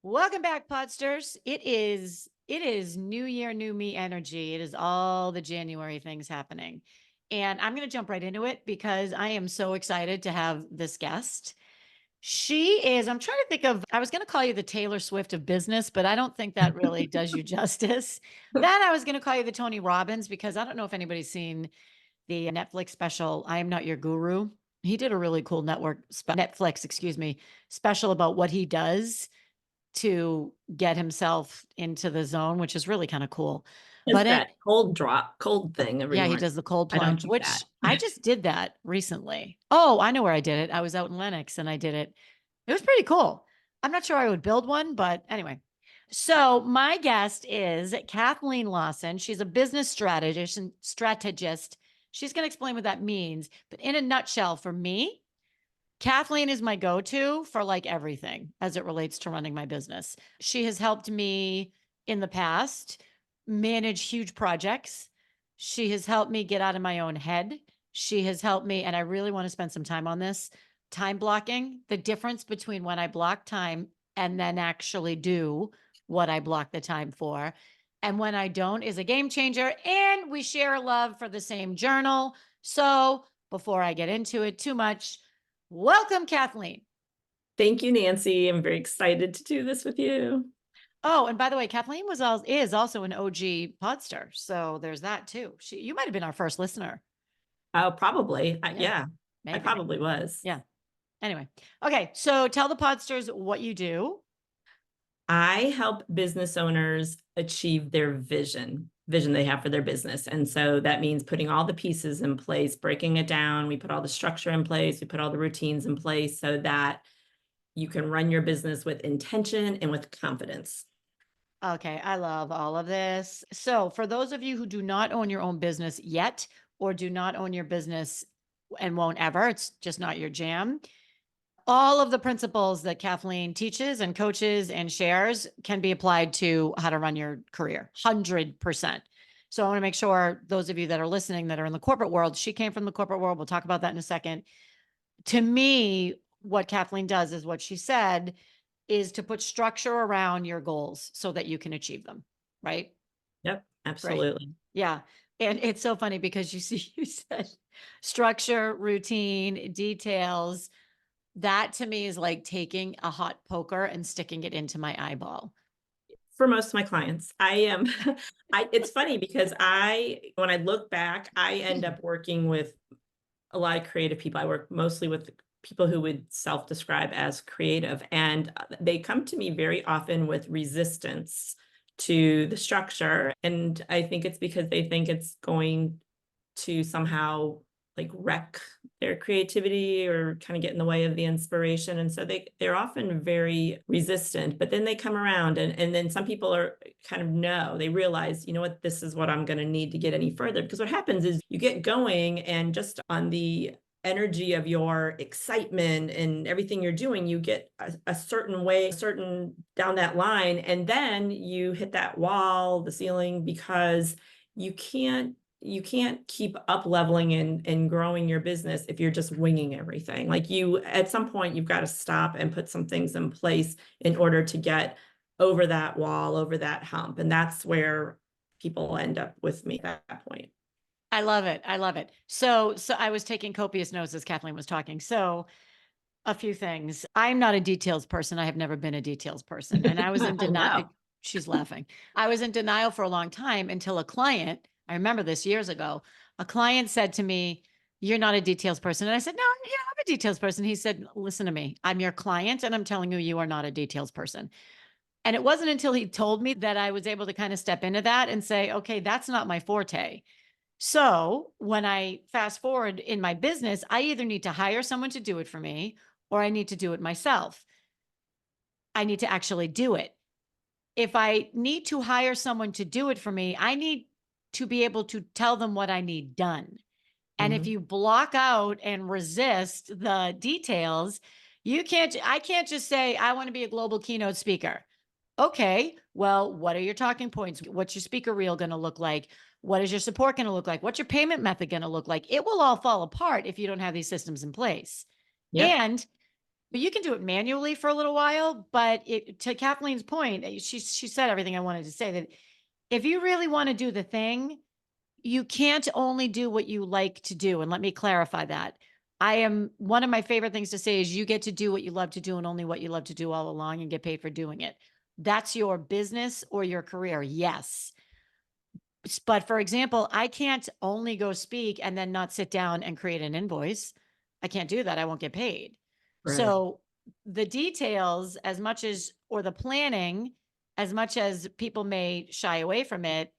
Welcome back, Podsters. It is new year, new me energy. It is all the January things happening. And I'm going to jump right into it because I am so excited to have this guest. I'm trying to think of, I was going to call you the Taylor Swift of business, but I don't think that really does you justice. Then I was going to call you the Tony Robbins because I don't know if anybody's seen the Netflix special, I Am Not Your Guru. He did a really cool Netflix, excuse me, special about what he does to get himself into the zone, which is really kind of cool. Is But it, that cold thing every yeah, he morning. does the cold I don't plunge, do that. which I just did that recently. Oh, I know where I did it. I was out in Lenox and I did it. It was pretty cool. I'm not sure I would build one, but anyway. So my guest is Kathleen Lawson. She's a business strategist. She's going to explain what that means. But in a nutshell, for me, Kathleen is my go-to for like everything as it relates to running my business. She has helped me in the past manage huge projects. She has helped me get out of my own head. She has helped me, and I really want to spend some time on this time blocking, the difference between when I block time and then actually do what I block the time for. And when I don't is a game changer. And we share a love for the same journal. So before I get into it too much, welcome, Kathleen. Thank you, Nancy. I'm very excited to do this with you. Oh, and by the way, Kathleen is also an OG podster, so there's that too. You might have been our first listener. Oh, probably. Yeah, Yeah, I maybe. probably was. Yeah. Anyway, okay. So tell the podsters what you do. I help business owners achieve their vision they have for their business. And so that means putting all the pieces in place, breaking it down. We put all the structure in place, we put all the routines in place so that you can run your business with intention and with confidence. Okay, I love all of this. So, for those of you who do not own your own business yet, or do not own your business and won't ever, it's just not your jam. All of the principles that Kathleen teaches and coaches and shares can be applied to how to run your career 100%. So I want to make sure those of you that are listening that are in the corporate world, she came from the corporate world. We'll talk about that in a second. To me, what Kathleen does is what she said is to put structure around your goals so that you can achieve them. Right. Yep, Right. absolutely. Yeah. And it's so funny because you said structure, routine, details, that to me is like taking a hot poker and sticking it into my eyeball. For most of my clients. I am it's funny because when I look back, I end up working with a lot of creative people. I work mostly with people who would self-describe as creative, and they come to me very often with resistance to the structure. And I think it's because they think it's going to somehow like wreck their creativity or kind of get in the way of the inspiration. And so they're often very resistant, but then they come around, and then some people are kind of know, they realize, you know what, this is what I'm going to need to get any further. Because what happens is you get going, and just on the energy of your excitement and everything you're doing, you get a certain way, certain down that line, and then you hit that wall, the ceiling, because you can't keep up leveling and growing your business if you're just winging everything. Like, you, at some point, you've got to stop and put some things in place in order to get over that wall, over that hump. And that's where people end up with me at that point. I love it. I love it. So I was taking copious notes as Kathleen was talking. So a few things. I'm not a details person. I have never been a details person. And I was in I denial. know. She's laughing. I was in denial for a long time until a client, I remember this years ago, a client said to me, "You're not a details person." And I said, "No, yeah, I'm a details person." He said, "Listen to me. I'm your client and I'm telling you, you are not a details person." And it wasn't until he told me that I was able to kind of step into that and say, okay, that's not my forte. So when I fast forward in my business, I either need to hire someone to do it for me or I need to do it myself. I need to actually do it. If I need to hire someone to do it for me, I need to be able to tell them what I need done. And if Mhm. you block out and resist the details, I can't just say, I want to be a global keynote speaker. Okay, well, what are your talking points? What's your speaker reel going to look like? What is your support going to look like? What's your payment method going to look like? It will all fall apart if you don't have these systems in place. Yep. And But you can do it manually for a little while, but to Kathleen's point, she said everything I wanted to say, that if you really want to do the thing, you can't only do what you like to do. And let me clarify that. One of my favorite things to say is you get to do what you love to do and only what you love to do all along and get paid for doing it. That's your business or your career. Yes. But for example, I can't only go speak and then not sit down and create an invoice. I can't do that. I won't get paid. Right. So the details, as much as, or the planning, as much as people may shy away from it,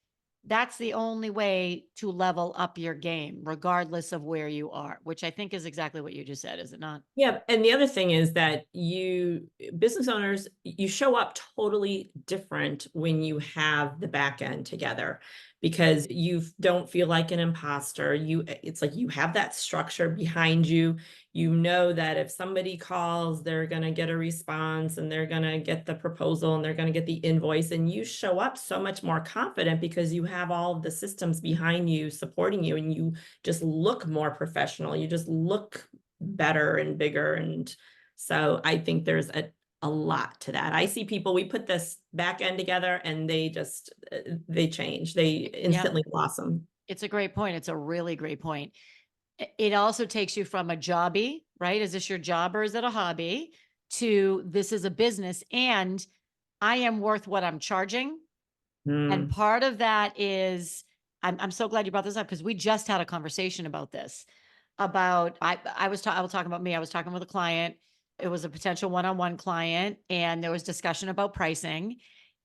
that's the only way to level up your game, regardless of where you are, which I think is exactly what you just said, is it not? Yeah, and the other thing is that business owners, you show up totally different when you have the back end together, because you don't feel like an imposter. It's like you have that structure behind you. You know that if somebody calls, they're going to get a response and they're going to get the proposal and they're going to get the invoice, and you show up so much more confident because you have all of the systems behind you supporting you, and you just look more professional. You just look better and bigger. And so I think there's a lot to that. I see people, we put this back end together and they just, they change, they Yeah, instantly blossom. it's a great point. It's a really great point. It also takes you from a jobby, right? Is this your job or is it a hobby? To this is a business and I am worth what I'm charging. And Mm, part of that is, I'm so glad you brought this up because we just had a conversation about this. About I will talk about me. I was talking with a client. It was a potential one-on-one client, and there was discussion about pricing.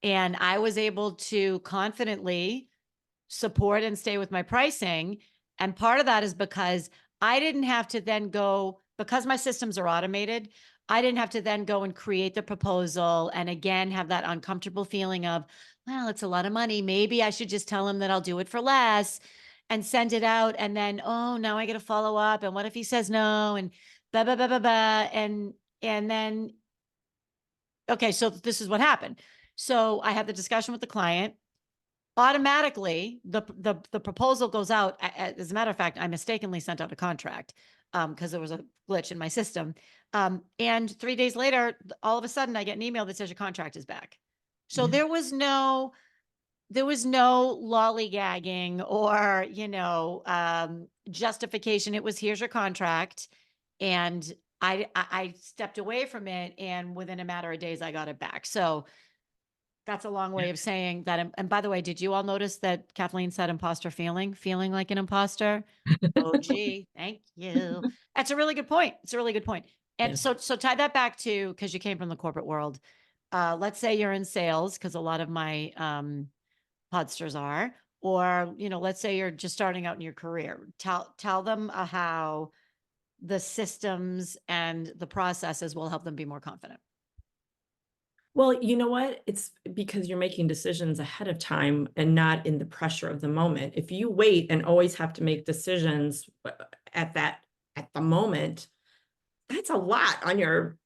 And I was able to confidently support and stay with my pricing. And part of that is because I didn't have to then go, because my systems are automated, I didn't have to then go and create the proposal and again have that uncomfortable feeling of, well, it's a lot of money. Maybe I should just tell him that I'll do it for less and send it out. And then, oh, now I got to follow up. And what if he says no? And blah, blah, blah, blah, blah. And then, okay, so this is what happened. So I had the discussion with the client. Automatically, the proposal goes out. As a matter of fact, I mistakenly sent out a contract because there was a glitch in my system. And 3 days later, all of a sudden, I get an email that says your contract is back. So yeah. there was no lollygagging or justification. It was, here's your contract, and I stepped away from it, and within a matter of days, I got it back. So that's a long way of saying that. And by the way, did you all notice that Kathleen said imposter feeling like an imposter? Oh, gee, thank you. That's a really good point. It's a really good point. And Yeah. so tie that back to, because you came from the corporate world. Let's say you're in sales, because a lot of my podsters are, or let's say you're just starting out in your career. Tell them how the systems and the processes will help them be more confident. Well, you know what? It's because you're making decisions ahead of time and not in the pressure of the moment. If you wait and always have to make decisions at the moment, that's a lot on your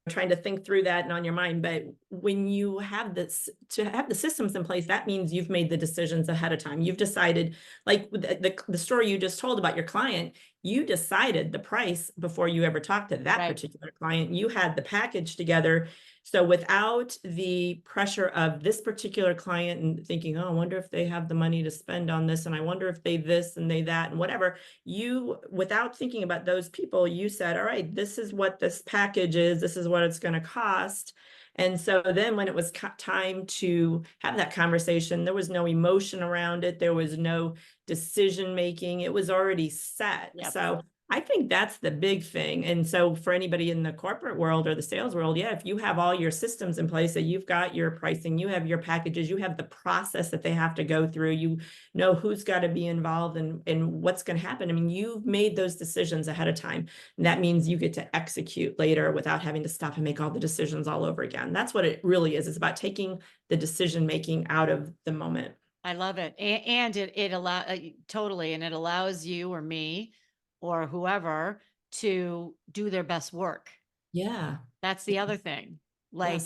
trying to think through that and on your mind. But when you have this, to have the systems in place, that means you've made the decisions ahead of time. You've decided, like with the story you just told about your client, you decided the price before you ever talked to that Right. particular client. You had the package together. So without the pressure of this particular client and thinking, oh, I wonder if they have the money to spend on this, and I wonder if they this and they that and whatever, you, without thinking about those people, you said, all right, this is what this package is, this is what it's going to cost. And so then when it was time to have that conversation, there was no emotion around it, there was no decision making, it was already set. Yep. So I think that's the big thing. And so for anybody in the corporate world or the sales world, yeah, if you have all your systems in place, that you've got your pricing, you have your packages, you have the process that they have to go through, you know who's got to be involved and what's going to happen. I mean, you've made those decisions ahead of time. And that means you get to execute later without having to stop and make all the decisions all over again. That's what it really is. It's about taking the decision making out of the moment. I love it. And it allow totally, and it allows you or me or whoever to do their best work. Yeah. That's the other thing. Yes. Like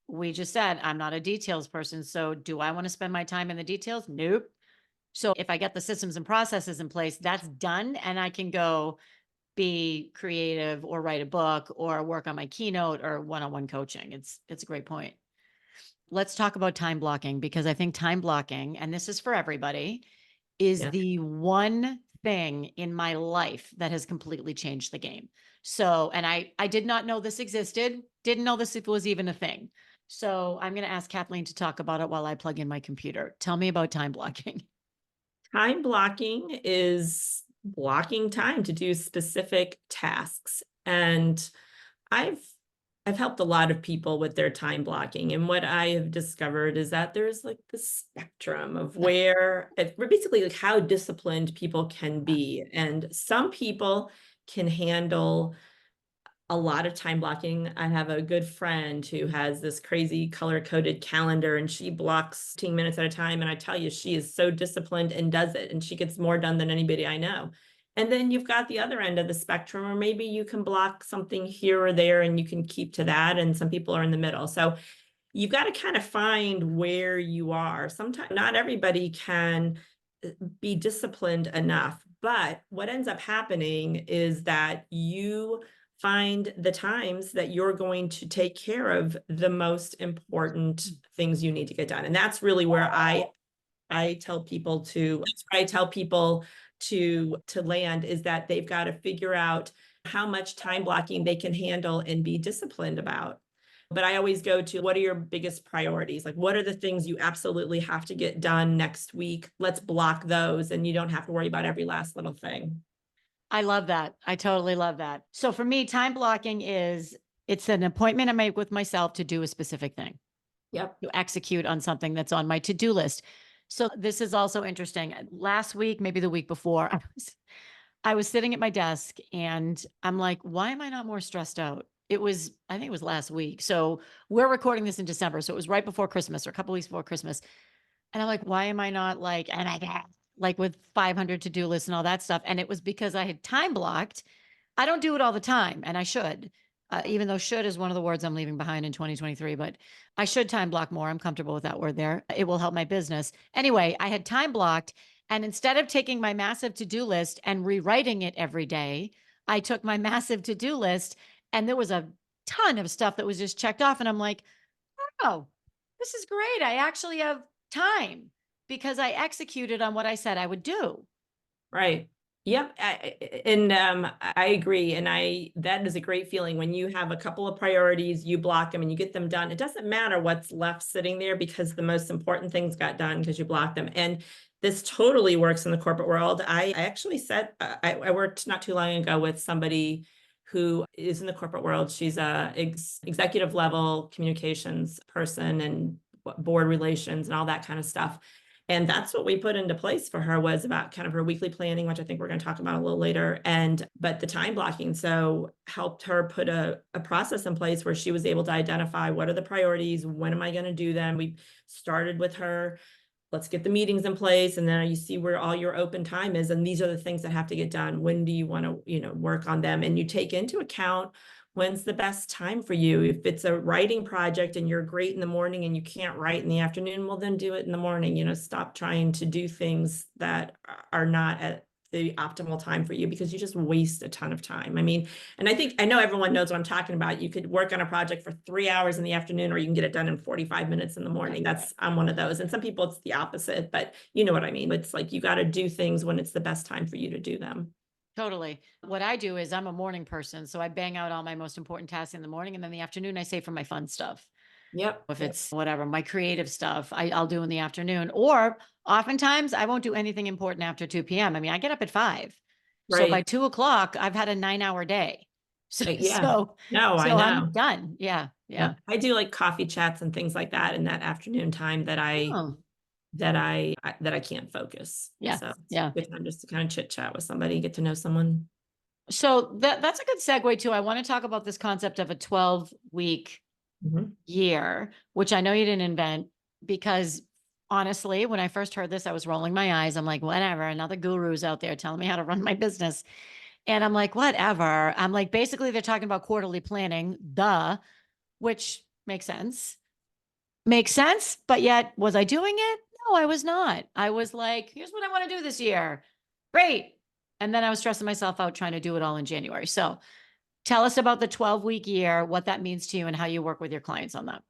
we just said, I'm not a details person. So do I want to spend my time in the details? Nope. So if I get the systems and processes in place, that's done. And I can go, be creative or write a book or work on my keynote or one-on-one coaching. It's a great point. Let's talk about time blocking, because I think time blocking, and this is for everybody, is Yeah. the one thing in my life that has completely changed the game. So, and I did not know this existed, didn't know this was even a thing. So I'm going to ask Kathleen to talk about it while I plug in my computer. Tell me about time blocking. Time blocking is blocking time to do specific tasks. And I've I've helped a lot of people with their time blocking. And what I have discovered is that there's like this spectrum of where basically like how disciplined people can be. And some people can handle a lot of time blocking. I have a good friend who has this crazy color coded calendar and she blocks 15 minutes at a time. And I tell you, she is so disciplined and does it. And she gets more done than anybody I know. And then you've got the other end of the spectrum, or maybe you can block something here or there and you can keep to that. And some people are in the middle. So you've got to kind of find where you are. Sometimes not everybody can be disciplined enough, but what ends up happening is that you find the times that you're going to take care of the most important things you need to get done. And that's really where I tell people to land, is that they've got to figure out how much time blocking they can handle and be disciplined about. But I always go to, what are your biggest priorities? Like, what are the things you absolutely have to get done next week? Let's block those, and you don't have to worry about every last little thing. I love that. I totally love that. So for me, time blocking it's an appointment I make with myself to do a specific thing, Yep. to execute on something that's on my to-do list. So this is also interesting. Last week, maybe the week before, I was sitting at my desk and I'm like, why am I not more stressed out? I think it was last week. So we're recording this in December. So it was right before Christmas or a couple weeks before Christmas. And I'm like, why am I not like, oh my God, like with 500 to-do lists and all that stuff? And it was because I had time blocked. I don't do it all the time, and I should, even though should is one of the words I'm leaving behind in 2023, but I should time block more. I'm comfortable with that word there. It will help my business. Anyway, I had time blocked. And instead of taking my massive to-do list and rewriting it every day, I took my massive to-do list and there was a ton of stuff that was just checked off. And I'm like, oh, this is great. I actually have time because I executed on what I said I would do. Right. Yep. I agree. And that is a great feeling when you have a couple of priorities, you block them and you get them done. It doesn't matter what's left sitting there because the most important things got done because you blocked them. And this totally works in the corporate world. I actually said, I worked not too long ago with somebody who is in the corporate world. She's a executive level communications person and board relations and all that kind of stuff. And that's what we put into place for her, was about kind of her weekly planning, which I think we're going to talk about a little later. But the time blocking, so helped her put a process in place where she was able to identify what are the priorities, when am I going to do them? We started with her, let's get the meetings in place. And then you see where all your open time is. And these are the things that have to get done. When do you want to, work on them? And you take into account when's the best time for you. If it's a writing project and you're great in the morning and you can't write in the afternoon, well, then do it in the morning. Stop trying to do things that are not at the optimal time for you, because you just waste a ton of time. I mean, and I know everyone knows what I'm talking about. You could work on a project for 3 hours in the afternoon, or you can get it done in 45 minutes in the morning. I'm one of those. And some people it's the opposite, but you know what I mean? It's like, you got to do things when it's the best time for you to do them. Totally. What I do is I'm a morning person. So I bang out all my most important tasks in the morning. And then the afternoon, I save for my fun stuff. Yep. If it's whatever, my creative stuff, I'll do in the afternoon. Or oftentimes I won't do anything important after 2 p.m. I mean, I get up at 5. So by Right. 2 o'clock, I've had a 9-hour day. So, Yeah. No, I I'm know. done. Yeah. Yeah. Yep. I do like coffee chats and things like that in that afternoon time that I Oh, can't focus. yeah. So it's Yeah. a good time just to kind of chit chat with somebody, get to know someone. So that's a good segue too. I want to talk about this concept of a 12-week Mhm. year, which I know you didn't invent, because honestly, when I first heard this, I was rolling my eyes. I'm like, whatever, another guru's out there telling me how to run my business. And I'm like, whatever. I'm like, basically, they're talking about quarterly planning, which makes sense. Makes sense. But yet, was I doing it? No, I was not. I was like, here's what I want to do this year. Great. And then I was stressing myself out trying to do it all in January. So tell us about the 12-week year, what that means to you and how you work with your clients on that.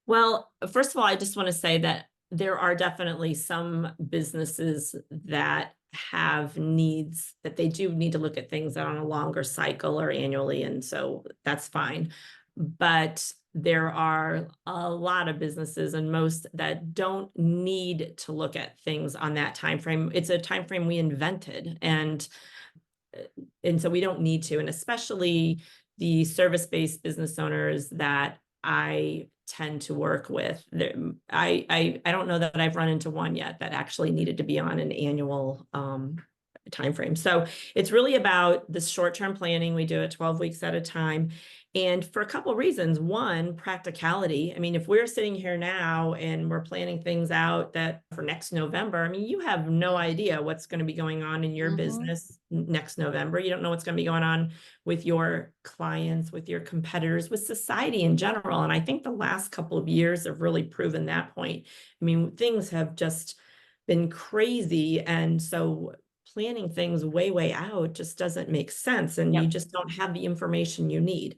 Well, first of all, I just want to say that there are definitely some businesses that have needs that they do need to look at things on a longer cycle or annually. And so that's fine. But there are a lot of businesses and most that don't need to look at things on that time frame. It's a time frame we invented. And so we don't need to, and especially the service-based business owners that I tend to work with. I don't know that I've run into one yet that actually needed to be on an annual time frame. So it's really about the short-term planning. We do it 12 weeks at a time. And for a couple of reasons. One, practicality. I mean, if we're sitting here now and we're planning things out that for next November, I mean, you have no idea what's going to be going on in your business next November. You don't know what's going to be going on with your clients, with your competitors, with society in general. And I think the last couple of years have really proven that point. I mean, things have just been crazy. And so planning things way out just doesn't make sense, and you just don't have the information you need.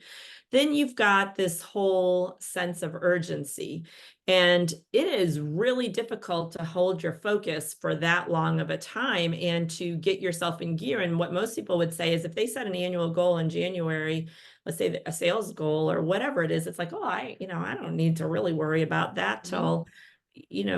Then you've got this whole sense of urgency, and it is really difficult to hold your focus for that long of a time and to get yourself in gear. And what most people would say is if they set an annual goal in January, let's say a sales goal or whatever it is, it's like, oh, I don't need to really worry about that till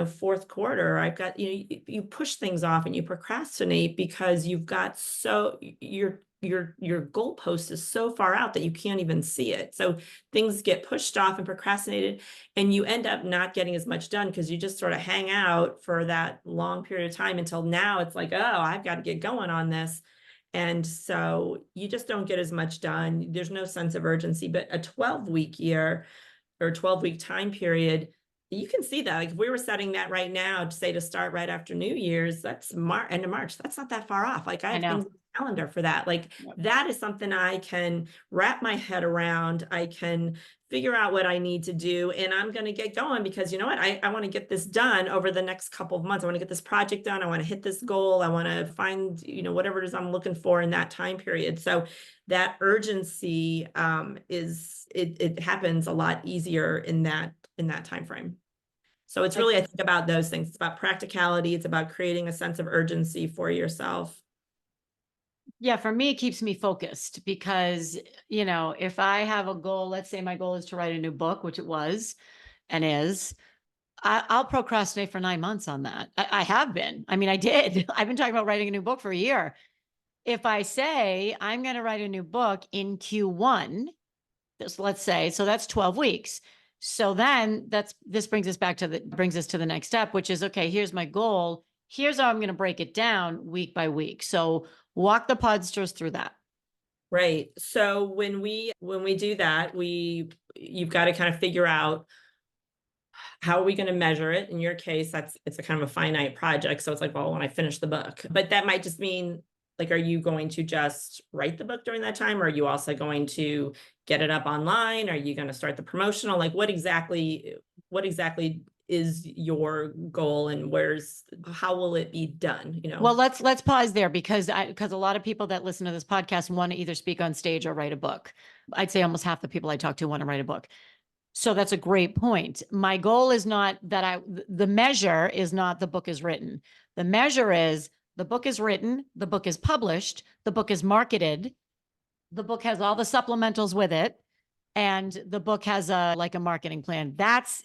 fourth quarter. I've got, you push things off and you procrastinate because you've got your goalpost is so far out that you can't even see it. So things get pushed off and procrastinated, and you end up not getting as much done because you just sort of hang out for that long period of time until now it's like, oh, I've got to get going on this. And so you just don't get as much done. There's no sense of urgency. But a 12-week year or 12-week time period, you can see that. Like if we were setting that right now to say to start right after New Year's, that's end of March. That's not that far off. Like I have things on the calendar for that. Like that is something I can wrap my head around. I can figure out what I need to do, and I'm going to get going because you know what? I want to get this done over the next couple of months. I want to get this project done. I want to hit this goal. I want to find, whatever it is I'm looking for in that time period. So that urgency it happens a lot easier in that time frame. So it's really, I think about those things. It's about practicality. It's about creating a sense of urgency for yourself. Yeah, for me, it keeps me focused because, if I have a goal, let's say my goal is to write a new book, which it was and is, I'll procrastinate for 9 months on that. I have been. I mean, I did. I've been talking about writing a new book for a year. If I say I'm going to write a new book in Q1, let's say, so that's 12 weeks. So then this brings us to the next step, which is, okay, here's my goal. Here's how I'm going to break it down week by week. So walk the Podsters through that. Right. So when we do that, you've got to kind of figure out how are we going to measure it. In your case, it's a kind of a finite project. So it's like, well, when I finish the book, but that might just mean like, are you going to just write the book during that time? Or are you also going to get it up online? Are you going to start the promotional? Like what exactly is your goal, and how will it be done? Well, let's pause there because a lot of people that listen to this podcast want to either speak on stage or write a book. I'd say almost half the people I talk to want to write a book. So that's a great point. My goal is not that the measure is not the book is written. The measure is the book is written, the book is published, the book is marketed, the book has all the supplementals with it, and the book has a marketing plan.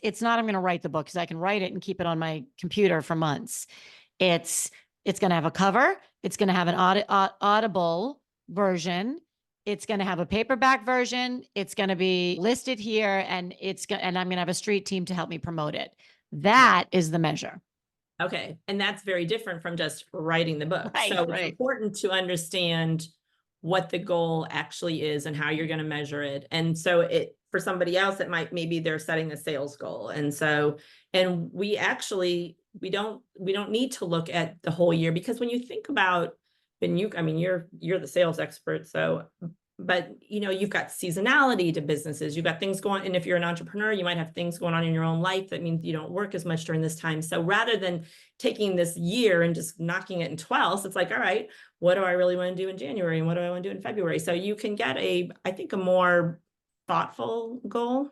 It's not, I'm going to write the book because I can write it and keep it on my computer for months. It's going to have a cover. It's going to have an audible version. It's going to have a paperback version. It's going to be listed here, and I'm going to have a street team to help me promote it. That is the measure. Okay. And that's very different from just writing the book. Right, so it's important to understand what the goal actually is and how you're going to measure it. And so for somebody else, it maybe they're setting a sales goal. And so, and we don't need to look at the whole year, because when you think about, you're the sales expert. So but you've got seasonality to businesses, you've got things going, and if you're an entrepreneur, you might have things going on in your own life that means you don't work as much during this time. So rather than taking this year and just knocking it in 12, it's like, all right, what do I really want to do in January, and what do I want to do in February? So you can get I think, a more thoughtful goal.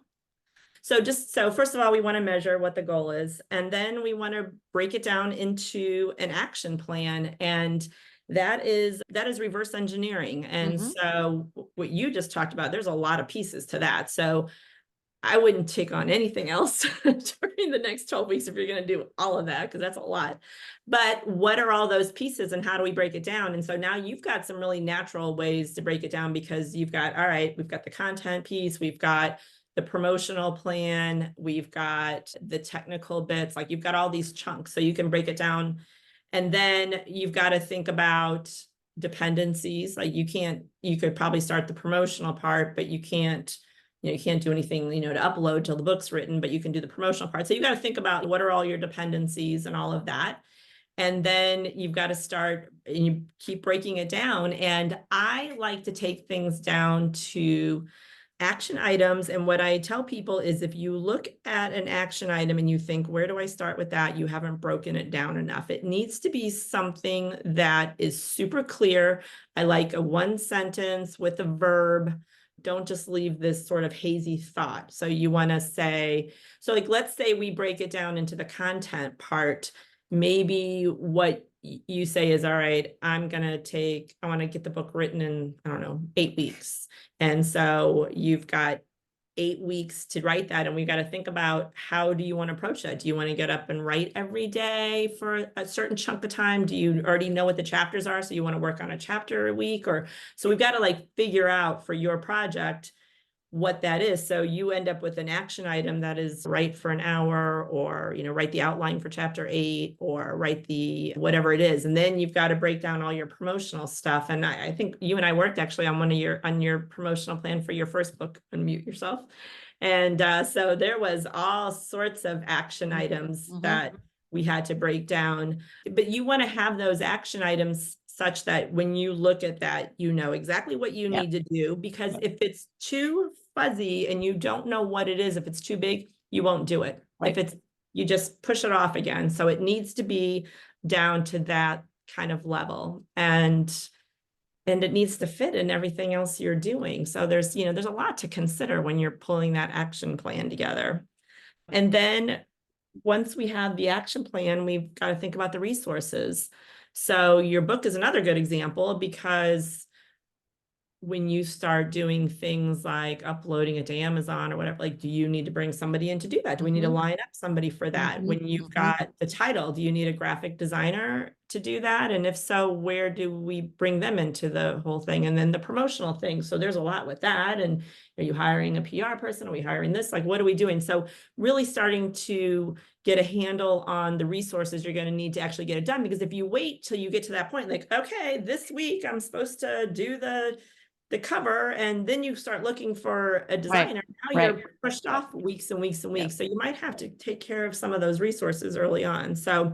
So first of all, we want to measure what the goal is, and then we want to break it down into an action plan. And that is reverse engineering. And so what you just talked about, there's a lot of pieces to that. So I wouldn't take on anything else during the next 12 weeks if you're going to do all of that, because that's a lot. But what are all those pieces and how do we break it down? And so now you've got some really natural ways to break it down, because you've got, all right, we've got the content piece, we've got the promotional plan, we've got the technical bits, like you've got all these chunks, so you can break it down. And then you've got to think about dependencies. Like you could probably start the promotional part, but you can't do anything, to upload till the book's written, but you can do the promotional part. So you got to think about what are all your dependencies and all of that. And then you've got to start, and you keep breaking it down. And I like to take things down to action items. And what I tell people is, if you look at an action item and you think, where do I start with that? You haven't broken it down enough. It needs to be something that is super clear. I like a one sentence with a verb. Don't just leave this sort of hazy thought. So you want to say, so like, let's say we break it down into the content part. Maybe what you say is, all right, I want to get the book written in, I don't know, 8 weeks. And so you've got 8 weeks to write that. And we've got to think about, how do you want to approach that? Do you want to get up and write every day for a certain chunk of time? Do you already know what the chapters are? So you want to work on a chapter a week? So we've got to figure out for your project what that is. So you end up with an action item that is write for an hour, or, write the outline for chapter 8, or write the whatever it is. And then you've got to break down all your promotional stuff. And I think you and I worked actually on your promotional plan for your first book, Unmute Yourself. And so there was all sorts of action items that we had to break down. But you want to have those action items such that when you look at that, you know exactly what you need to do. Because if it's too fuzzy and you don't know what it is, if it's too big, you won't do it. If you just push it off again. So it needs to be down to that kind of level, and it needs to fit in everything else you're doing. So there's a lot to consider when you're pulling that action plan together. And then once we have the action plan, we've got to think about the resources. So your book is another good example, because when you start doing things like uploading it to Amazon or whatever, do you need to bring somebody in to do that? Do we need to line up somebody for that? When you've got the title, do you need a graphic designer to do that? And if so, where do we bring them into the whole thing? And then the promotional thing. So there's a lot with that. And are you hiring a PR person? Are we hiring this? What are we doing? So really starting to get a handle on the resources you're going to need to actually get it done. Because if you wait till you get to that point, okay, this week I'm supposed to do the cover, and then you start looking for a designer. Now you're pushed off weeks and weeks and weeks. So you might have to take care of some of those resources early on. So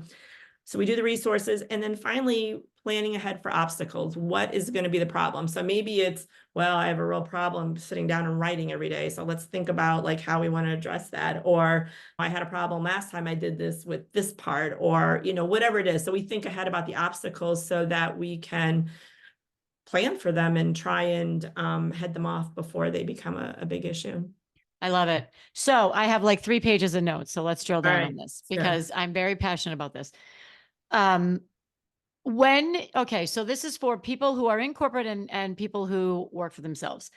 we do the resources, and then finally planning ahead for obstacles. What is going to be the problem? So maybe it's, well, I have a real problem sitting down and writing every day. So let's think about how we want to address that. Or I had a problem last time I did this with this part, or, whatever it is. So we think ahead about the obstacles so that we can plan for them and try and head them off before they become a big issue. I love it. So I have 3 pages of notes. So let's drill down on this, because I'm very passionate about this. Okay, so this is for people who are in corporate and people who work for themselves.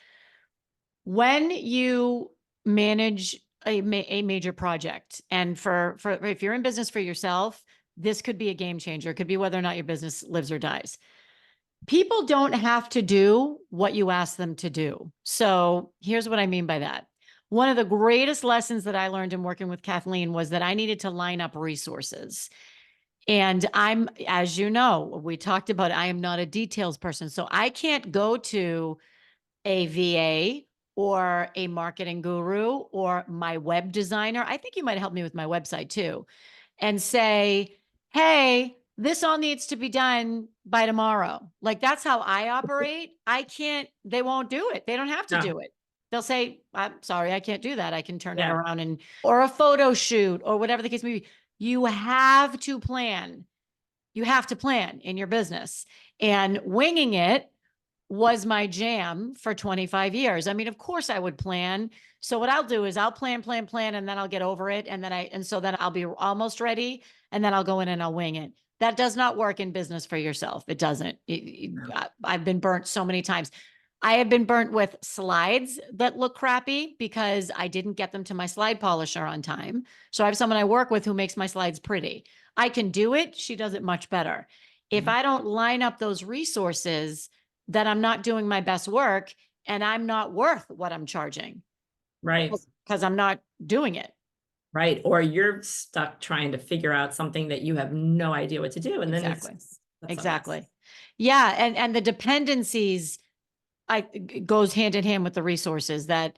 When you manage a major project, and for if you're in business for yourself, this could be a game changer. It could be whether or not your business lives or dies. People don't have to do what you ask them to do. So here's what I mean by that. One of the greatest lessons that I learned in working with Kathleen was that I needed to line up resources. And as you know, we talked about, I am not a details person. So I can't go to a VA or a marketing guru or my web designer. I think you might help me with my website too, and say, hey, this all needs to be done by tomorrow. Like that's how I operate. I can't, they won't do it. They don't have to No. do it. They'll say, I'm sorry, I can't do that. I can turn it Yeah. around and, or a photo shoot or whatever the case may be. You have to plan. You have to plan in your business, and winging it was my jam for 25 years. I mean, of course I would plan. So what I'll do is I'll plan, and then I'll get over it. And so then I'll be almost ready, and then I'll go in and I'll wing it. That does not work in business for yourself. It doesn't. I've been burnt so many times. I have been burnt with slides that look crappy because I didn't get them to my slide polisher on time. So I have someone I work with who makes my slides pretty. I can do it. She does it much better. If I don't line up those resources, then I'm not doing my best work and I'm not worth what I'm charging. Right. Because I'm not doing it. Right. Or you're stuck trying to figure out something that you have no idea what to do. And then Exactly. exactly. Yeah. And the dependencies goes hand in hand with the resources that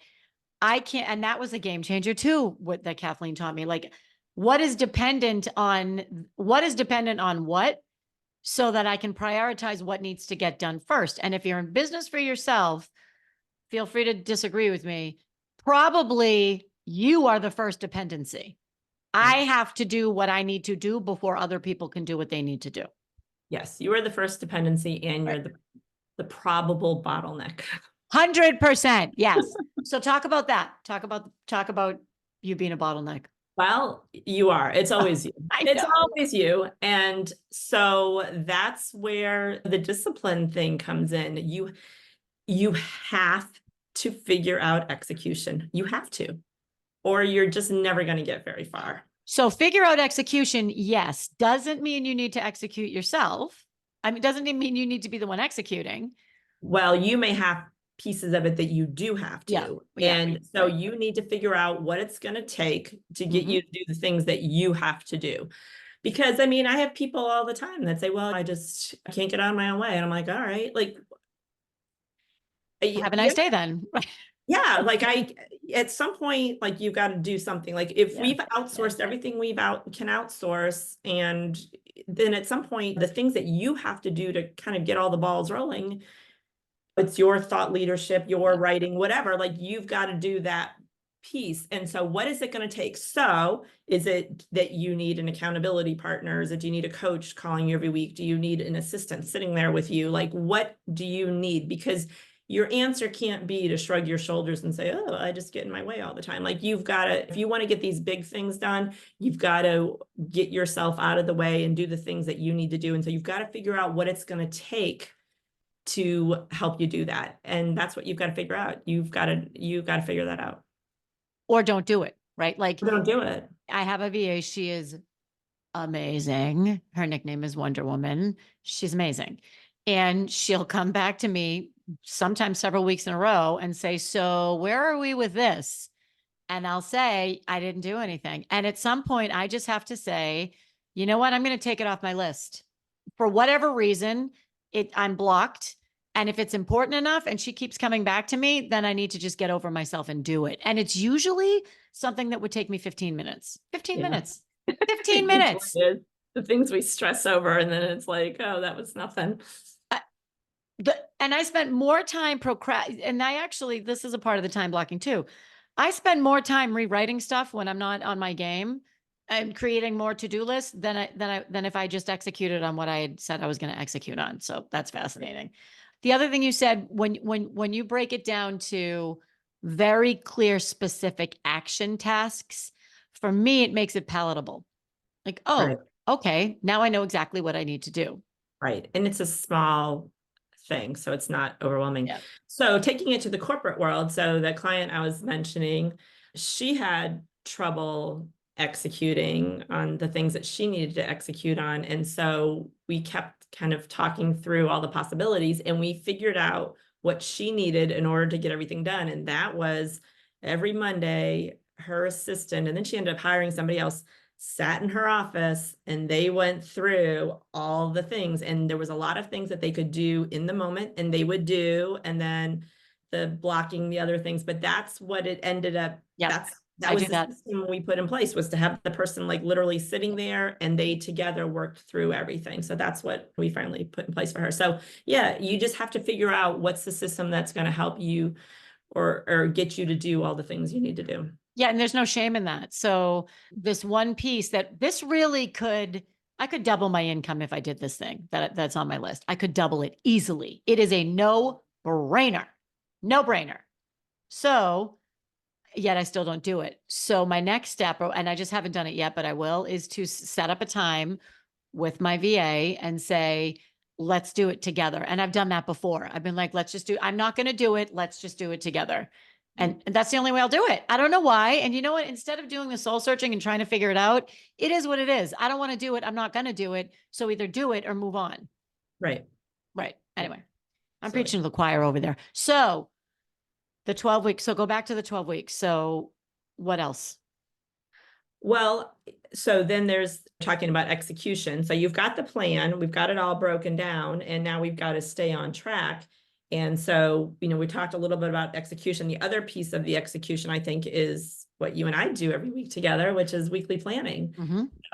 I can't. And that was a game changer too, what that Kathleen taught me. Like, what is dependent on what, so that I can prioritize what needs to get done first. And if you're in business for yourself, feel free to disagree with me. Probably you are the first dependency. I have to do what I need to do before other people can do what they need to do. Yes, you are the first dependency, and you're the probable bottleneck. 100%. Yes. So talk about that. Talk about you being a bottleneck. Well, you are. It's always you. It's know. always you. And so that's where the discipline thing comes in. You have to figure out execution. You have to, or you're just never going to get very far. So figure out execution, yes. Doesn't mean you need to execute yourself. I mean, doesn't mean you need to be the one executing. Well, you may have pieces of it that you do have to. And so you need to figure out what it's going to take to get you to do the things that you have to do. Because I mean, I have people all the time that say, well, I can't get out of my own way. And I'm like, all right, like, have a nice day then. Yeah, like at some point, like you've got to do something. Like if we've outsourced everything can outsource, and then at some point, the things that you have to do to kind of get all the balls rolling, it's your thought leadership, your writing, whatever, like you've got to do that piece. And so what is it going to take? So is it that you need an accountability partner? Is it, do you need a coach calling you every week? Do you need an assistant sitting there with you? Like, what do you need? Because your answer can't be to shrug your shoulders and say, oh, I just get in my way all the time. Like you've got to, if you want to get these big things done, you've got to get yourself out of the way and do the things that you need to do. And so you've got to figure out what it's going to take to help you do that. And that's what you've got to figure out. You've got to figure that out. Or don't do it, right? Like don't do it. I have a VA. She is amazing. Her nickname is Wonder Woman. She's amazing. And she'll come back to me sometimes several weeks in a row and say, so where are we with this? And I'll say, I didn't do anything. And at some point I just have to say, you know what? I'm going to take it off my list for whatever reason. I'm blocked. And if it's important enough and she keeps coming back to me, then I need to just get over myself and do it. And it's usually something that would take me 15 minutes, 15 minutes. 15 minutes. The things we stress over, and then it's like, oh, that was nothing. And I spent more time and this is a part of the time blocking too. I spend more time rewriting stuff when I'm not on my game and creating more to-do lists than if I just executed on what I had said I was going to execute on. So that's fascinating. The other thing you said, when you break it down to very clear, specific action tasks, for me, it makes it palatable. Like, oh, okay, now I know exactly what I need to do. Right. And it's a small thing, so it's not overwhelming. So taking it to the corporate world, so the client I was mentioning, she had trouble executing on the things that she needed to execute on. And so we kept kind of talking through all the possibilities, and we figured out what she needed in order to get everything done. And that was every Monday, her assistant, and then she ended up hiring somebody else, sat in her office and they went through all the things. And there was a lot of things that they could do in the moment, and they would do, and then the blocking the other things. But that's what it ended up. That I was do the that. system we put in place, was to have the person like literally sitting there and they together worked through everything. So that's what we finally put in place for her. So yeah, you just have to figure out what's the system that's going to help you or get you to do all the things you need to do. Yeah. And there's no shame in that. So this one piece that this really I could double my income if I did this thing that's on my list. I could double it easily. It is a no brainer, no brainer. So yet I still don't do it. So my next step, and I just haven't done it yet, but I will, is to set up a time with my VA and say, let's do it together. And I've done that before. I've been like, I'm not going to do it. Let's just do it together. And that's the only way I'll do it. I don't know why. And you know what? Instead of doing the soul searching and trying to figure it out, it is what it is. I don't want to do it. I'm not going to do it. So either do it or move on. Right. Right. Anyway, I'm Silly. preaching to the choir over there. So the 12 weeks. So go back to the 12 weeks. So what else? Well, so then there's talking about execution. So you've got the plan, we've got it all broken down, and now we've got to stay on track. And so, we talked a little bit about execution. The other piece of the execution, I think, is what you and I do every week together, which is weekly planning.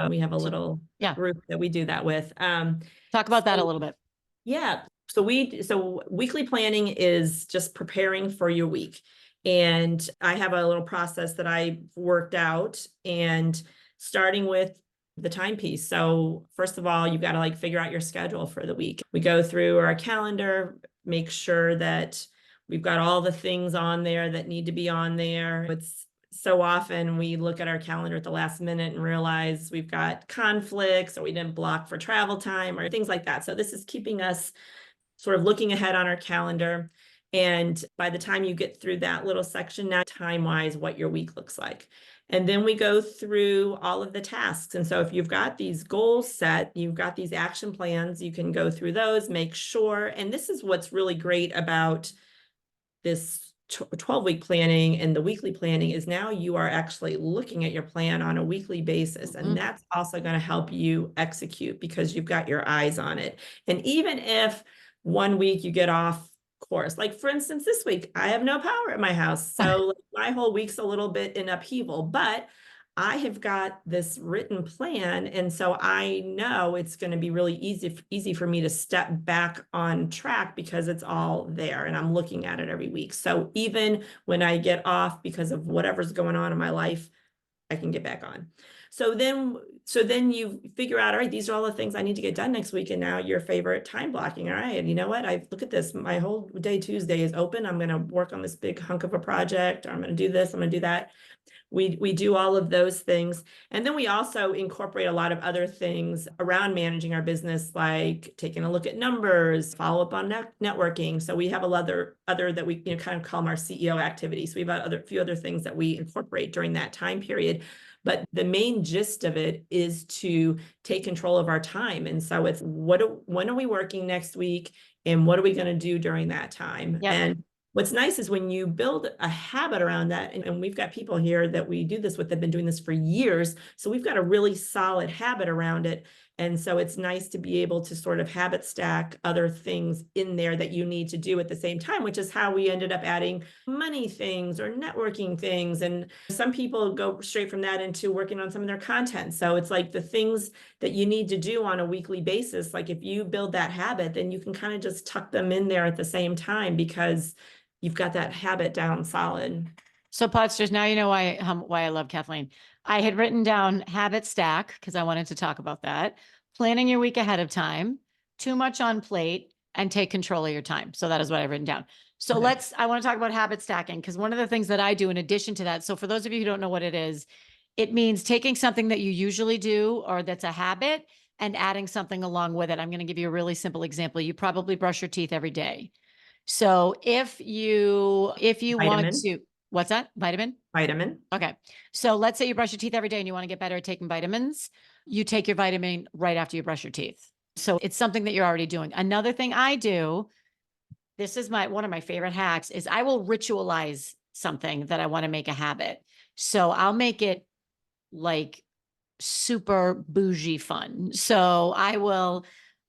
We have a little group that we do that with. Talk about that a little bit. Yeah. So weekly planning is just preparing for your week. And I have a little process that I worked out, and starting with the timepiece. So first of all, you've got to like figure out your schedule for the week. We go through our calendar, make sure that we've got all the things on there that need to be on there. It's so often we look at our calendar at the last minute and realize we've got conflicts, or we didn't block for travel time or things like that. So this is keeping us sort of looking ahead on our calendar. And by the time you get through that little section, now time-wise, what your week looks like. And then we go through all of the tasks. And so if you've got these goals set, you've got these action plans, you can go through those, make sure. And this is what's really great about this 12-week planning and the weekly planning, is now you are actually looking at your plan on a weekly basis. And that's also going to help you execute because you've got your eyes on it. And even if one week you get off course, like for instance, this week, I have no power at my house. So my whole week's a little bit in upheaval, but I have got this written plan. And so I know it's going to be really easy for me to step back on track because it's all there and I'm looking at it every week. So even when I get off because of whatever's going on in my life, I can get back on. So then you figure out, all right, these are all the things I need to get done next week. And now your favorite time blocking. All right. And you know what? Look at this. My whole day Tuesday is open. I'm going to work on this big hunk of a project. Or I'm going to do this. I'm going to do that. We do all of those things. And then we also incorporate a lot of other things around managing our business, like taking a look at numbers, follow up on networking. So we have other that we kind of call them our CEO activities. So we have a few other things that we incorporate during that time period. But the main gist of it is to take control of our time. And so it's when are we working next week? And what are we going to do during that time? And what's nice is when you build a habit around that, and we've got people here that we do this with, they've been doing this for years. So we've got a really solid habit around it. And so it's nice to be able to sort of habit stack other things in there that you need to do at the same time, which is how we ended up adding money things or networking things. And some people go straight from that into working on some of their content. So it's like the things that you need to do on a weekly basis. Like if you build that habit, then you can kind of just tuck them in there at the same time because you've got that habit down solid. So Podsters, now you know why I love Kathleen. I had written down habit stack because I wanted to talk about that. Planning your week ahead of time, too much on plate, and take control of your time. So that is what I've written down. So I want to talk about habit stacking because one of the things that I do in addition to that, so for those of you who don't know what it is, it means taking something that you usually do or that's a habit and adding something along with it. I'm going to give you a really simple example. You probably brush your teeth every day. So if you want to, what's that? Vitamin? Vitamin. Okay. So let's say you brush your teeth every day and you want to get better at taking vitamins. You take your vitamin right after you brush your teeth. So it's something that you're already doing. Another thing I do, this is one of my favorite hacks, is I will ritualize something that I want to make a habit. So I'll make it like super bougie fun. So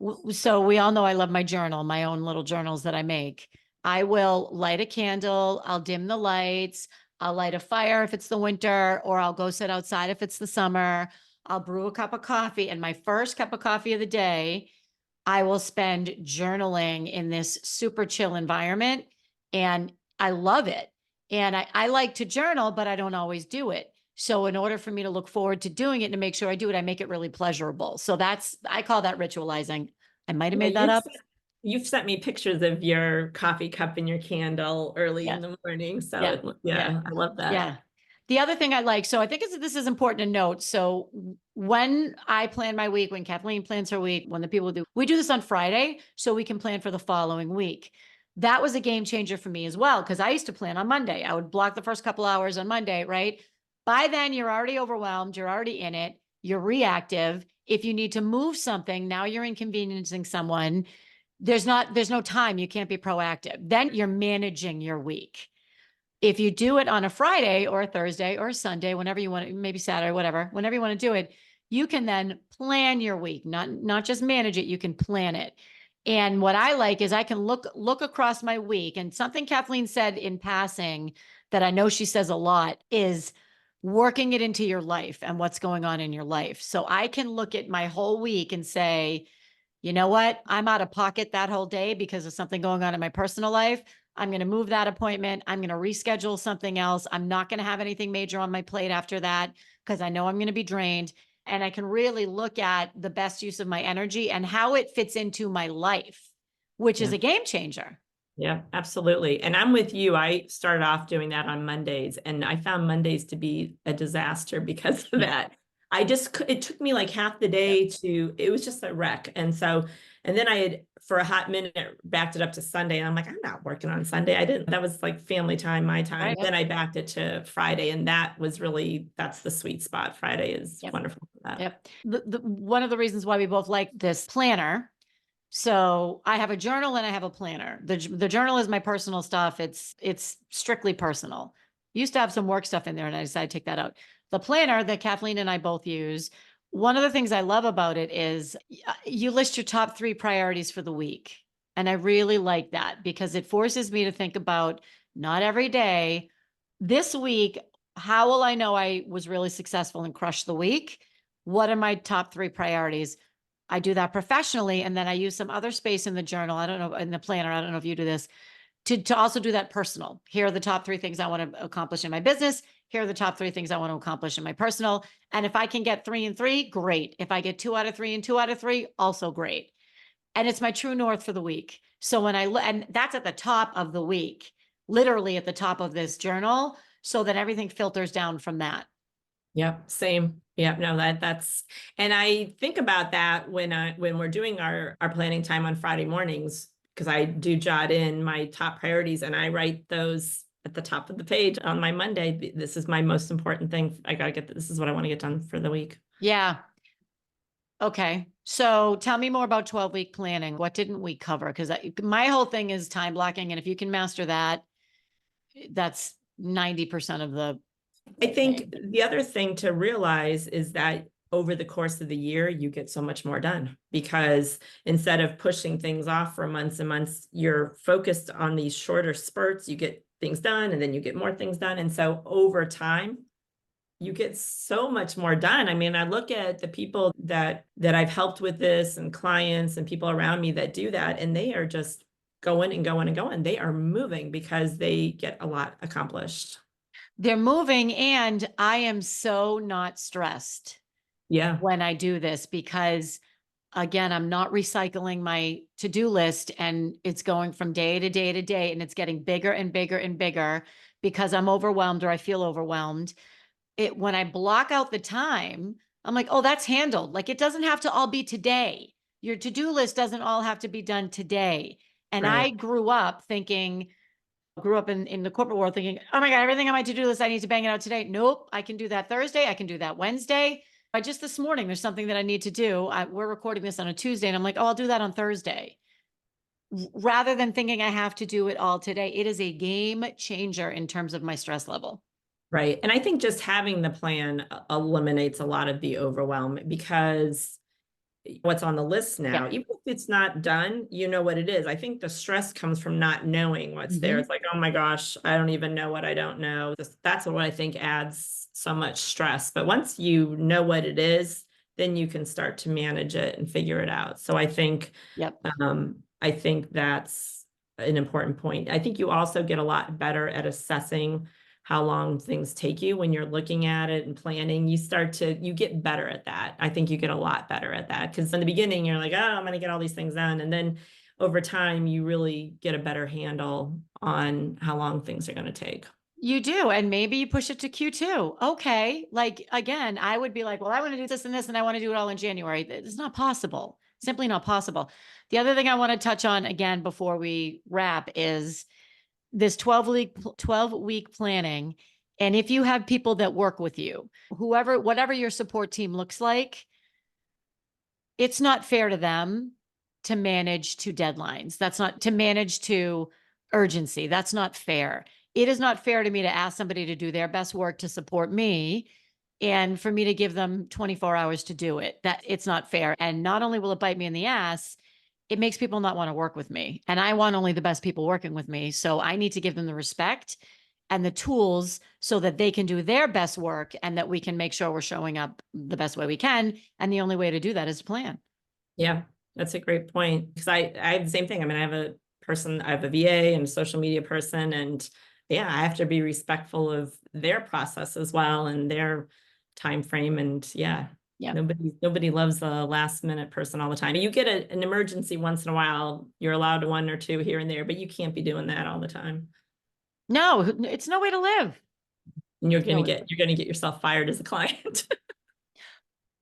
we all know I love my journal, my own little journals that I make. I will light a candle. I'll dim the lights. I'll light a fire if it's the winter, or I'll go sit outside if it's the summer. I'll brew a cup of coffee, and my first cup of coffee of the day, I will spend journaling in this super chill environment. And I love it. And I like to journal, but I don't always do it. So in order for me to look forward to doing it and to make sure I do it, I make it really pleasurable. So I call that ritualizing. I might have Yeah, made that up. you've sent me pictures of your coffee cup and your candle early Yeah. in the morning. So Yeah. Yeah. yeah, I love that. Yeah. The other thing I like, so I think this is important to note. So when I plan my week, when Kathleen plans her week, when the people do, we do this on Friday so we can plan for the following week. That was a game changer for me as well, because I used to plan on Monday. I would block the first couple hours on Monday, right? By then, you're already overwhelmed. You're already in it. You're reactive. If you need to move something, now you're inconveniencing someone. There's no time. You can't be proactive. Then you're managing your week. If you do it on a Friday or a Thursday or a Sunday, whenever you want, maybe Saturday, whatever, whenever you want to do it, you can then plan your week, not just manage it, you can plan it. And what I like is I can look across my week. And something Kathleen said in passing that I know she says a lot is working it into your life and what's going on in your life. So I can look at my whole week and say, you know what? I'm out of pocket that whole day because of something going on in my personal life. I'm going to move that appointment. I'm going to reschedule something else. I'm not going to have anything major on my plate after that because I know I'm going to be drained. And I can really look at the best use of my energy and how it fits into my life, which is Yeah. a game changer. Yeah, absolutely. And I'm with you. I started off doing that on Mondays, and I found Mondays to be a disaster because of that. It took me like half the Yep. day it was just a wreck. And then I had, for a hot minute, backed it up to Sunday. And I'm like, I'm not working on Sunday. That was like family time, my time. Right. Then I backed it to Friday. And that's the sweet spot. Friday is Yep. wonderful for that. Yep. One of the reasons why we both like this planner. So I have a journal and I have a planner. The journal is my personal stuff. It's strictly personal. Used to have some work stuff in there and I decided to take that out. The planner that Kathleen and I both use, one of the things I love about it is you list your top 3 priorities for the week. And I really like that because it forces me to think about not every day. This week, how will I know I was really successful and crushed the week? What are my top 3 priorities? I do that professionally. And then I use some other space in the journal. I don't know, in the planner. I don't know if you do this to also do that personal. Here are the top 3 things I want to accomplish in my business. Here are the top 3 things I want to accomplish in my personal. And if I can get 3 and 3, great. If I get 2 out of 3 and 2 out of 3, also great. And it's my true north for the week. So when and that's at the top of the week, literally at the top of this journal, so that everything filters down from that. Yep, same. Yep, no, and I think about that when we're doing our planning time on Friday mornings, because I do jot in my top priorities and I write those at the top of the page on my Monday. This is my most important thing. This is what I want to get done for the week. Yeah. Okay. So tell me more about 12-week planning. What didn't we cover? Because my whole thing is time blocking. And if you can master that, that's 90% of the. I think the other thing to realize is that over the course of the year, you get so much more done because instead of pushing things off for months and months, you're focused on these shorter spurts. You get things done and then you get more things done. And so over time, you get so much more done. I mean, I look at the people that I've helped with this and clients and people around me that do that, and they are just going and going and going. They are moving because they get a lot accomplished. They're moving, and I am so not stressed when I do this because, again, I'm not recycling my to-do list and it's going from day to day to day and it's getting bigger and bigger and bigger because I'm overwhelmed or I feel overwhelmed. When I block out the time, I'm like, oh, that's handled. Like it doesn't have to all be today. Your to-do list doesn't all have to be done today. And I Right. grew up in the corporate world thinking, oh my God, everything on my to-do list, I need to bang it out today. Nope. I can do that Thursday. I can do that Wednesday. Just this morning, there's something that I need to do. We're recording this on a Tuesday and I'm like, oh, I'll do that on Thursday. Rather than thinking I have to do it all today, it is a game changer in terms of my stress level. Right. And I think just having the plan eliminates a lot of the overwhelm because what's on the list now. Yeah. Even if it's not done, you know what it is. I think the stress comes from not knowing what's there. Mhm. It's like, oh my gosh, I don't even know what I don't know. That's what I think adds so much stress. But once you know what it is, then you can start to manage it and figure it out. So Yep. I think that's an important point. I think you also get a lot better at assessing how long things take you when you're looking at it and planning. You get better at that. I think you get a lot better at that, because in the beginning you're like, oh, I'm going to get all these things done. And then over time, you really get a better handle on how long things are going to take. You do. And maybe you push it to Q2. Okay. Like, again, I would be like, well, I want to do this and this, and I want to do it all in January. It's not possible. Simply not possible. The other thing I want to touch on again before we wrap is this 12-week planning. And if you have people that work with you, whatever your support team looks like, it's not fair to them to manage to deadlines. That's not to manage to urgency. That's not fair. It is not fair to me to ask somebody to do their best work to support me and for me to give them 24 hours to do it. That it's not fair. And not only will it bite me in the ass, it makes people not want to work with me. And I want only the best people working with me. So I need to give them the respect and the tools so that they can do their best work and that we can make sure we're showing up the best way we can. And the only way to do that is to plan. Yeah, that's a great point. Because I have the same thing. I mean, I have a VA and a social media person, and yeah, I have to be respectful of their process as well and their time frame. And yeah, Yeah. nobody loves a last minute person all the time. You get an emergency once in a while, you're allowed one or two here and there, but you can't be doing that all the time. No, it's no way to live. And No. you're gonna get yourself fired as a client.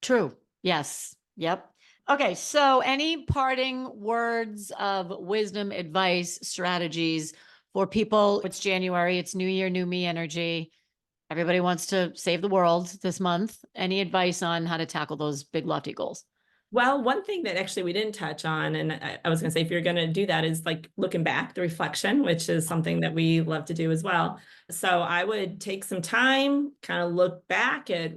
True. Yes. Yep. Okay. So, any parting words of wisdom, advice, strategies for people? It's January, it's New Year, new me energy. Everybody wants to save the world this month. Any advice on how to tackle those big, lofty goals? Well, one thing that actually we didn't touch on, and I was going to say, if you're going to do that, is like looking back, the reflection, which is something that we love to do as well. So I would take some time, kind of look back at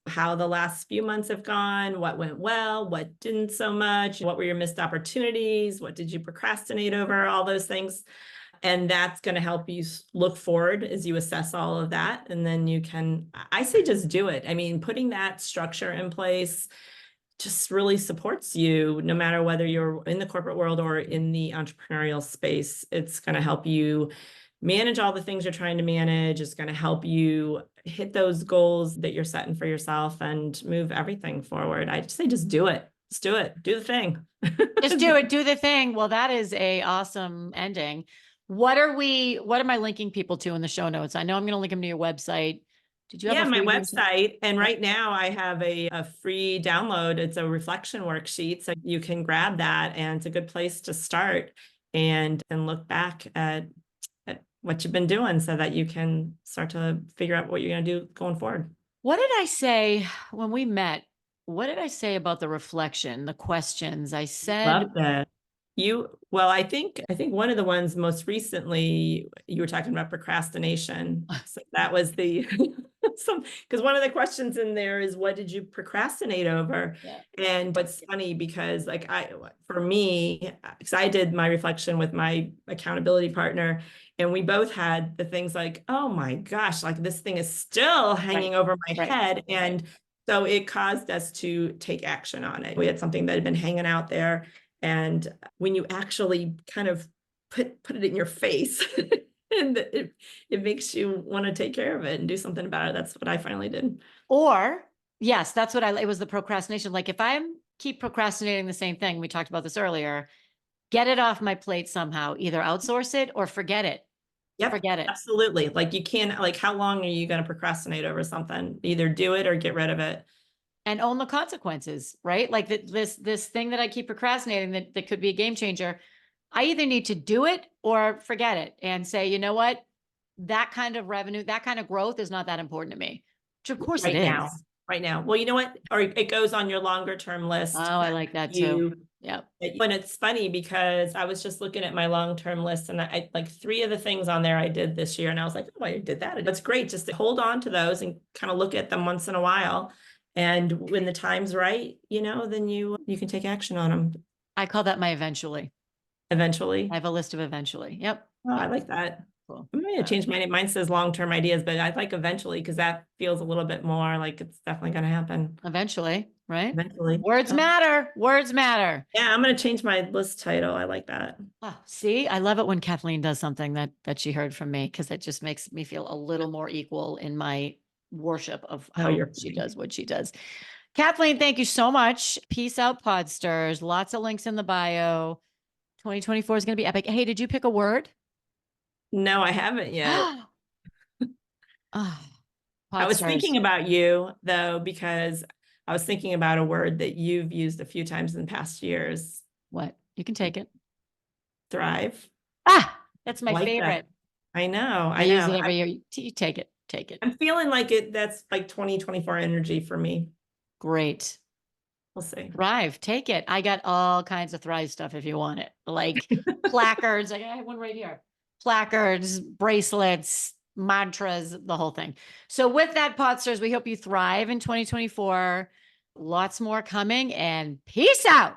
how the last few months have gone, what went well, what didn't so much, what were your missed opportunities, what did you procrastinate over, all those things. And that's going to help you look forward as you assess all of that. And then I say, just do it. I mean, putting that structure in place just really supports you, no matter whether you're in the corporate world or in the entrepreneurial space. It's going to help you manage all the things you're trying to manage. It's going to help you hit those goals that you're setting for yourself and move everything forward. I just say, just do it. Just do it. Do the thing. Just do it. Do the thing. Well, that is a awesome ending. What am I linking people to in the show notes? I know I'm going to link them to your website. Did you have Yeah, a my freebie? website. And right now I have a free download. It's a reflection worksheet. So you can grab that, and it's a good place to start and look back at what you've been doing so that you can start to figure out what you're going to do going forward. What did I say when we met? What did I say about the reflection, the questions? I said, Love that. Well, I think one of the ones most recently you were talking about procrastination. So that was the because one of the questions in there is, what did you procrastinate over? yeah, And what's funny, because for me, because I did my reflection with my accountability partner, and we both had the things like, oh my gosh, like this thing is still hanging over my right, head. And so it caused us to take action on it. We had something that had been hanging out there. And when you actually kind of put it in your face, and it makes you want to take care of it and do something about it. That's what I finally did. Or yes, that's what it was, the procrastination. Like if I keep procrastinating the same thing, we talked about this earlier, get it off my plate somehow, either outsource it or forget it. Yep, Forget it. absolutely. Like you can't, like, how long are you going to procrastinate over something? Either do it or get rid of it. And own the consequences, right? Like this thing that I keep procrastinating that could be a game changer. I either need to do it or forget it and say, you know what? That kind of revenue, that kind of growth is not that important to me. Which of course it Right now. is. Right now. Well, you know what? Or it goes on your longer term Oh, list. I like that too. Yeah. And it's funny because I was just looking at my long-term list, and I like 3 of the things on there I did this year. And I was like, oh, I did that. It's great just to hold on to those and kind of look at them once in a while. And when the time's right, then you can take action on them I call that my eventually. eventually. I have a list of eventually. Yep. Oh, I like that. Cool. I'm gonna change my name. Mine says long-term ideas, but I like eventually because that feels a little bit more like it's definitely gonna happen Eventually, right? eventually. Words Oh, matter. Words matter. yeah, I'm gonna change my list title. I like that. Oh, see, I love it when Kathleen does something that she heard from me because it just makes me feel a little more equal in my worship of Oh, how you're she funny. does what she does. Kathleen, thank you so much. Peace out, Podsters. Lots of links in the bio. 2024 is going to be epic. Hey, did you pick a word? No, I haven't yet. Ah, I was Podsters. thinking about you though, because I was thinking about a word that you've used a few times in past years. What? You can take it. Thrive. Ah, that's I my like that. favorite. I know. I I use know. it every year. You take it. Take it. I'm feeling like that's like 2024 energy for me. Great. We'll see. Thrive. Take it. I got all kinds of Thrive stuff if you want it. Like placards. I have one right here. Placards, bracelets, mantras, the whole thing. So with that, Podsters, we hope you thrive in 2024. Lots more coming and peace out.